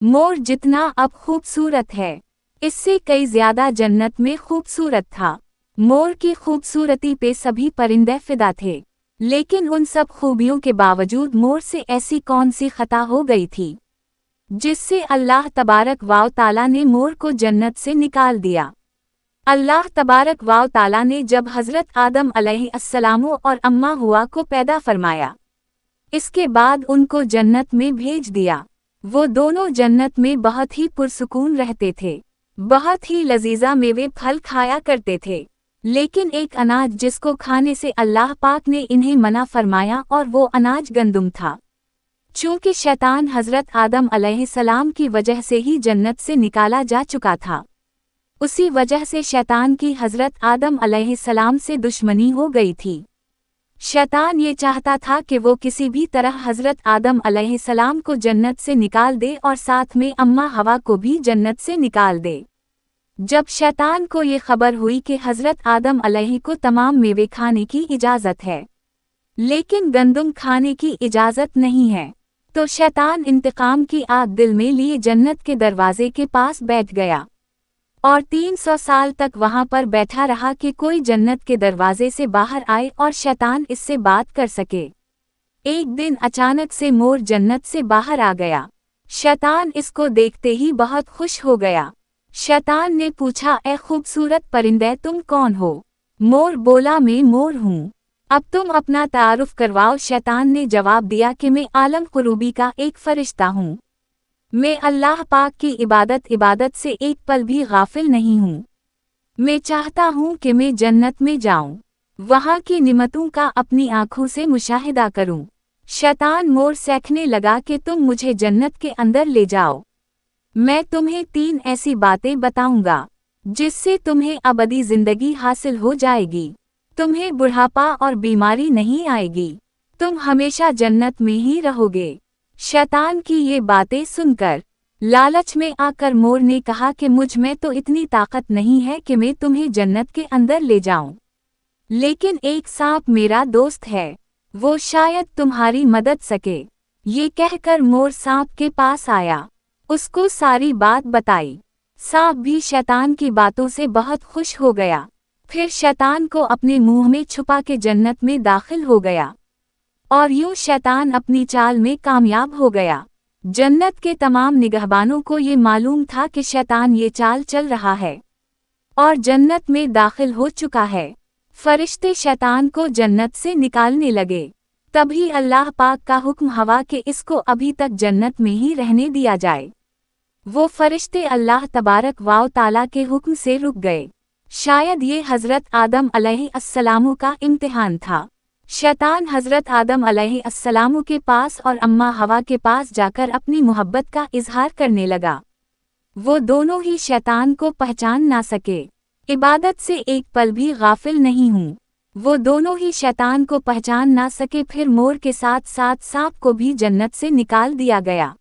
मोर जितना अब खूबसूरत है, इससे कई ज्यादा जन्नत में खूबसूरत था। मोर की खूबसूरती पे सभी परिंदे फिदा थे, लेकिन उन सब खूबियों के बावजूद मोर से ऐसी कौन सी खता हो गई थी जिससे अल्लाह तबारक व तआला ने मोर को जन्नत से निकाल दिया। अल्लाह तबारक व तआला ने जब हज़रत आदम अलैहिस्सलाम और अम्मा हुआ को पैदा फरमाया, इसके बाद उनको जन्नत में भेज दिया। वो दोनों जन्नत में बहुत ही पुरसुकून रहते थे, बहुत ही लजीजा मेवे फल खाया करते थे। लेकिन एक अनाज जिसको खाने से अल्लाह पाक ने इन्हें मना फरमाया और वो अनाज गंदुम था। चूँकि शैतान हज़रत आदम अलैहिस्सलाम की वजह से ही जन्नत से निकाला जा चुका था, उसी वजह से शैतान की हज़रत आदम अलैहिस्सलाम से दुश्मनी हो गई थी। शैतान ये चाहता था कि वो किसी भी तरह हज़रत आदम अलैहिस्सलाम को जन्नत से निकाल दे और साथ में अम्मा हवा को भी जन्नत से निकाल दे। जब शैतान को ये खबर हुई कि हज़रत आदम अलैहि को तमाम मेवे खाने की इजाज़त है, लेकिन गंदुम खाने की इजाज़त नहीं है, तो शैतान इंतकाम की आग दिल में लिए जन्नत के दरवाजे के पास बैठ गया और 300 साल तक वहां पर बैठा रहा कि कोई जन्नत के दरवाजे से बाहर आए और शैतान इससे बात कर सके। एक दिन अचानक से मोर जन्नत से बाहर आ गया। शैतान इसको देखते ही बहुत खुश हो गया। शैतान ने पूछा, ए खूबसूरत परिंदे तुम कौन हो? मोर बोला, मैं मोर हूँ। अब तुम अपना तारुफ करवाओ। शैतान ने जवाब दिया कि मैं आलम कुरूबी का एक फरिश्ता हूँ। मैं अल्लाह पाक की इबादत से एक पल भी गाफिल नहीं हूँ। मैं चाहता हूँ कि मैं जन्नत में जाऊँ, वहाँ की निमतों का अपनी आँखों से मुशाहिदा करूँ। शैतान मोर सेंकने लगा कि तुम मुझे जन्नत के अंदर ले जाओ, मैं तुम्हें 3 ऐसी बातें बताऊंगा जिससे तुम्हें अबदी जिंदगी हासिल हो जाएगी। तुम्हें बुढ़ापा और बीमारी नहीं आएगी, तुम हमेशा जन्नत में ही रहोगे। शैतान की ये बातें सुनकर लालच में आकर मोर ने कहा कि मुझ में तो इतनी ताकत नहीं है कि मैं तुम्हें जन्नत के अंदर ले जाऊं, लेकिन एक सांप मेरा दोस्त है, वो शायद तुम्हारी मदद सके। ये कहकर मोर सांप के पास आया, उसको सारी बात बताई। सांप भी शैतान की बातों से बहुत खुश हो गया। फिर शैतान को अपने मुंह में छुपा के जन्नत में दाखिल हो गया और यूं शैतान अपनी चाल में कामयाब हो गया। जन्नत के तमाम निगहबानों को ये मालूम था कि शैतान ये चाल चल रहा है और जन्नत में दाखिल हो चुका है। फरिश्ते शैतान को जन्नत से निकालने लगे। तभी अल्लाह पाक का हुक्म हवा कि इसको अभी तक जन्नत में ही रहने दिया जाए। वो फरिश्ते अल्लाह तबारक व तआला के हुक्म से रुक गए। शायद ये हज़रत आदम अलैहिस्सलाम का इम्तिहान था। शैतान हज़रत आदम अलैहिस्सलाम के पास और अम्मा हवा के पास जाकर अपनी मोहब्बत का इजहार करने लगा। वो दोनों ही शैतान को पहचान ना सके। इबादत से एक पल भी गाफिल नहीं हूँ। वो दोनों ही शैतान को पहचान ना सके। फिर मोर के साथ साथ सांप को भी जन्नत से निकाल दिया गया।